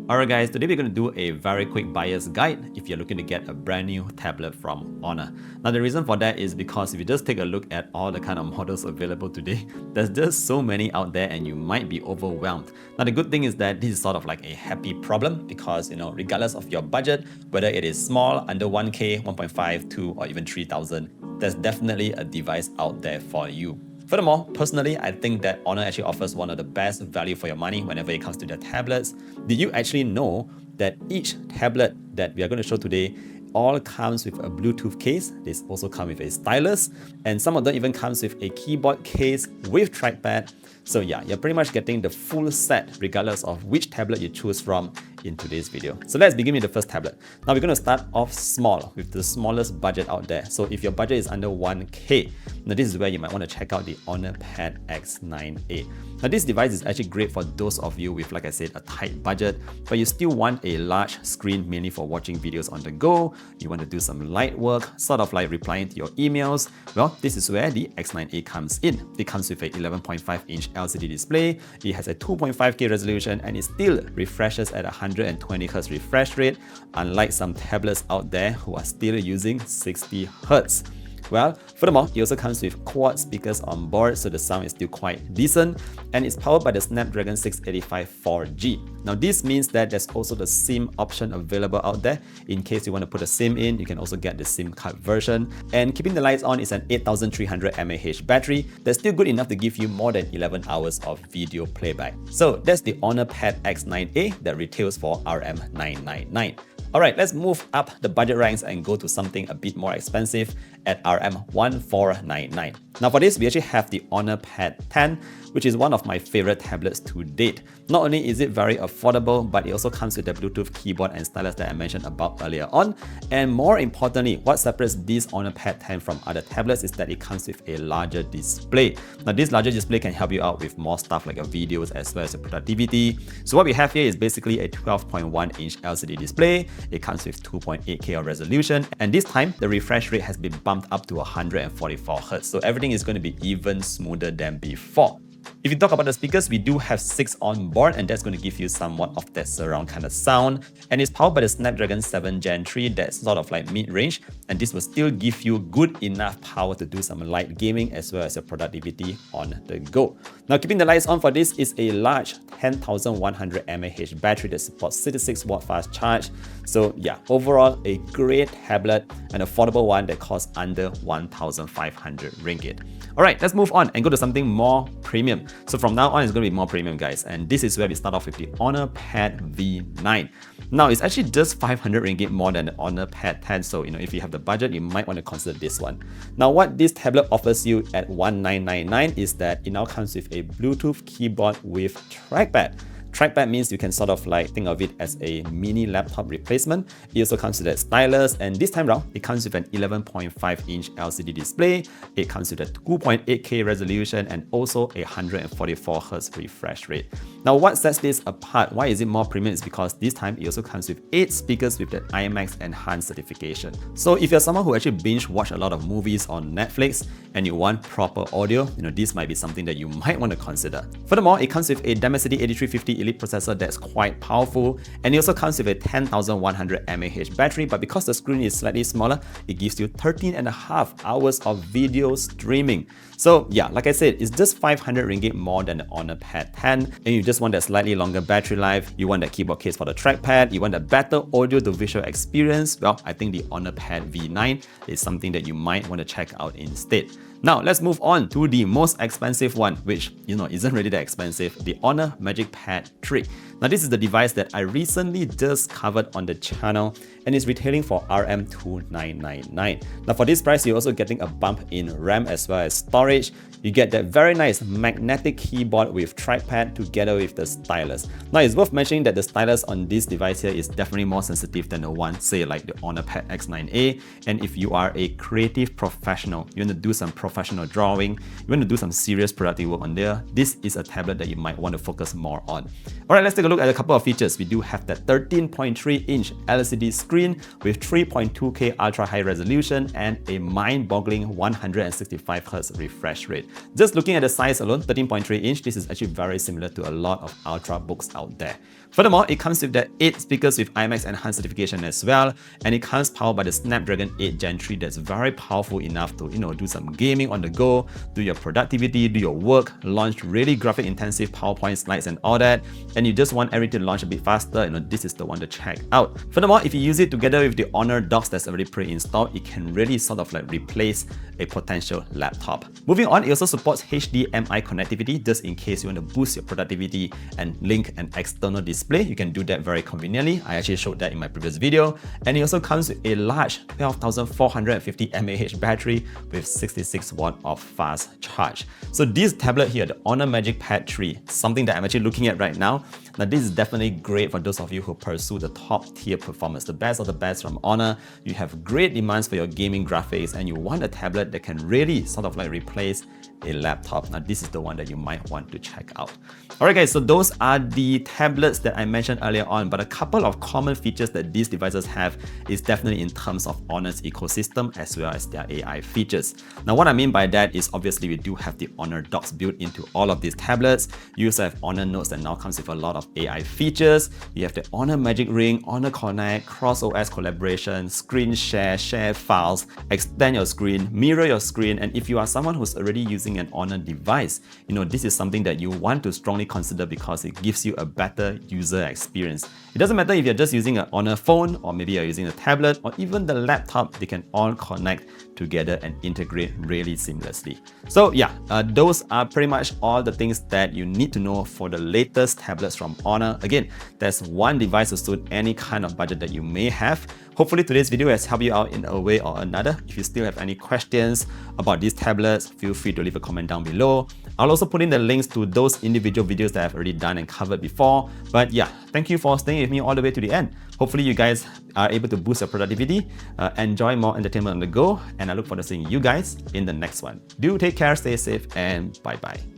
Alright guys, today we're going to do a very quick buyer's guide if you're looking to get a brand new tablet from Honor. Now the reason for that is because if you just take a look at all the kind of models available today, there's just so many out there and you might be overwhelmed. Now the good thing is that this is sort of like a happy problem because regardless of your budget, whether it is small, under 1K, 1.5, 2 or even 3,000, there's definitely a device out there for you. Furthermore, personally, I think that Honor actually offers one of the best value for your money whenever it comes to their tablets. Did you actually know that each tablet that we are going to show today all comes with a Bluetooth case? This also comes with a stylus, and some of them even comes with a keyboard case with trackpad. So yeah, you're pretty much getting the full set regardless of which tablet you choose from in today's video. So let's begin with the first tablet. Now we're going to start off small with the smallest budget out there. So if your budget is under 1K, now this is where you might want to check out the Honor Pad X9a. Now this device is actually great for those of you with, like I said, a tight budget, but you still want a large screen mainly for watching videos on the go. You want to do some light work, sort of like replying to your emails. Well, this is where the X9a comes in. It comes with a 11.5-inch LCD display, it has a 2.5K resolution, and it still refreshes at 120Hz refresh rate, unlike some tablets out there who are still using 60Hz. Well, furthermore, it also comes with quad speakers on board, so the sound is still quite decent, and it's powered by the Snapdragon 685 4G. Now this means that there's also the SIM option available out there. In case you want to put a SIM in, you can also get the SIM card version. And keeping the lights on is an 8300 mAh battery that's still good enough to give you more than 11 hours of video playback. So that's the Honor Pad X9a that retails for RM999. Alright, let's move up the budget ranks and go to something a bit more expensive at RM1499. Now for this, we actually have the Honor Pad 10, which is one of my favorite tablets to date. Not only is it very affordable, but it also comes with the Bluetooth keyboard and stylus that I mentioned about earlier on. And more importantly, what separates this Honor Pad 10 from other tablets is that it comes with a larger display. Now this larger display can help you out with more stuff like your videos as well as your productivity. So what we have here is basically a 12.1-inch LCD display. It comes with 2.8K of resolution, and this time the refresh rate has been bumped up to 144Hz. So everything is going to be even smoother than before. If you talk about the speakers, we do have 6 on board, and that's going to give you somewhat of that surround kind of sound. And it's powered by the Snapdragon 7 Gen 3, that's sort of like mid-range, and this will still give you good enough power to do some light gaming as well as your productivity on the go. Now keeping the lights on for this is a large 10,100 mAh battery that supports 66-watt fast charge. So yeah, overall a great tablet, an affordable one that costs under 1,500 ringgit. Alright, let's move on and go to something more premium. So from now on, it's going to be more premium, guys. And this is where we start off with the Honor Pad V9. Now, it's actually just 500 ringgit more than the Honor Pad 10. So, if you have the budget, you might want to consider this one. Now, what this tablet offers you at 1999 is that it now comes with a Bluetooth keyboard with trackpad. Trackpad means you can sort of like think of it as a mini laptop replacement. It also comes with a stylus, and this time around, it comes with an 11.5-inch LCD display. It comes with a 2.8K resolution and also a 144Hz refresh rate. Now, what sets this apart? Why is it more premium? Is because this time it also comes with 8 speakers with the IMAX Enhanced certification. So if you're someone who actually binge watch a lot of movies on Netflix and you want proper audio, this might be something that you might want to consider. Furthermore, it comes with a Dimensity 8350 Elite processor that's quite powerful, and it also comes with a 10,100 mAh battery, but because the screen is slightly smaller, it gives you 13.5 hours of video streaming. So yeah, like I said, it's just 500 ringgit more than the Honor Pad 10, and you just want that slightly longer battery life, you want that keyboard case for the trackpad, you want a better audio to visual experience. Well, I think the Honor Pad V9 is something that you might want to check out instead. Now, let's move on to the most expensive one, which, isn't really that expensive, the Honor MagicPad 3. Now, this is the device that I recently just covered on the channel, and it's retailing for RM2999. Now, for this price, you're also getting a bump in RAM as well as storage. You get that very nice magnetic keyboard with trackpad together with the stylus. Now, it's worth mentioning that the stylus on this device here is definitely more sensitive than the one, say, like the Honor Pad X9a. And if you are a creative professional, you want to do some professional professional drawing, you want to do some serious productive work on there, this is a tablet that you might want to focus more on. Alright, let's take a look at a couple of features. We do have that 13.3-inch LCD screen with 3.2K ultra high resolution and a mind-boggling 165Hz refresh rate. Just looking at the size alone, 13.3-inch, this is actually very similar to a lot of ultrabooks out there. Furthermore, it comes with the 8 speakers with IMAX enhanced certification as well, and it comes powered by the Snapdragon 8 Gen 3 that's very powerful enough to, do some gaming on the go, do your productivity, do your work, launch really graphic intensive PowerPoint slides and all that, and you just want everything to launch a bit faster, this is the one to check out. Furthermore, if you use it together with the Honor docks that's already pre-installed, it can really sort of like replace a potential laptop. Moving on, it also supports HDMI connectivity just in case you want to boost your productivity and link an external display. You can do that very conveniently. I actually showed that in my previous video. And it also comes with a large 12,450 mAh battery with 66 watt of fast charge. So this tablet here, the Honor MagicPad 3, something that I'm actually looking at right now. Now this is definitely great for those of you who pursue the top tier performance, the best of the best from Honor. You have great demands for your gaming graphics and you want a tablet that can really sort of like replace a laptop. Now this is the one that you might want to check out. Alright guys, so those are the tablets that I mentioned earlier on, but a couple of common features that these devices have is definitely in terms of Honor's ecosystem as well as their AI features. Now what I mean by that is obviously we do have the Honor docks built into all of these tablets. You also have Honor Notes that now comes with a lot of AI features. You have the Honor Magic Ring, Honor Connect, Cross OS collaboration, screen share files, extend your screen, mirror your screen, and if you are someone who's already using an Honor device, this is something that you want to strongly consider because it gives you a better user experience. It doesn't matter if you're just using an Honor phone or maybe you're using a tablet or even the laptop, they can all connect together and integrate really seamlessly. So yeah, those are pretty much all the things that you need to know for the latest tablets from Honor. Again, there's one device to suit any kind of budget that you may have. Hopefully today's video has helped you out in a way or another. If you still have any questions about these tablets, feel free to leave a comment down below. I'll also put in the links to those individual videos that I've already done and covered before. But yeah, thank you for staying with me all the way to the end. Hopefully you guys are able to boost your productivity, enjoy more entertainment on the go, and I look forward to seeing you guys in the next one. Do take care, stay safe, and bye-bye.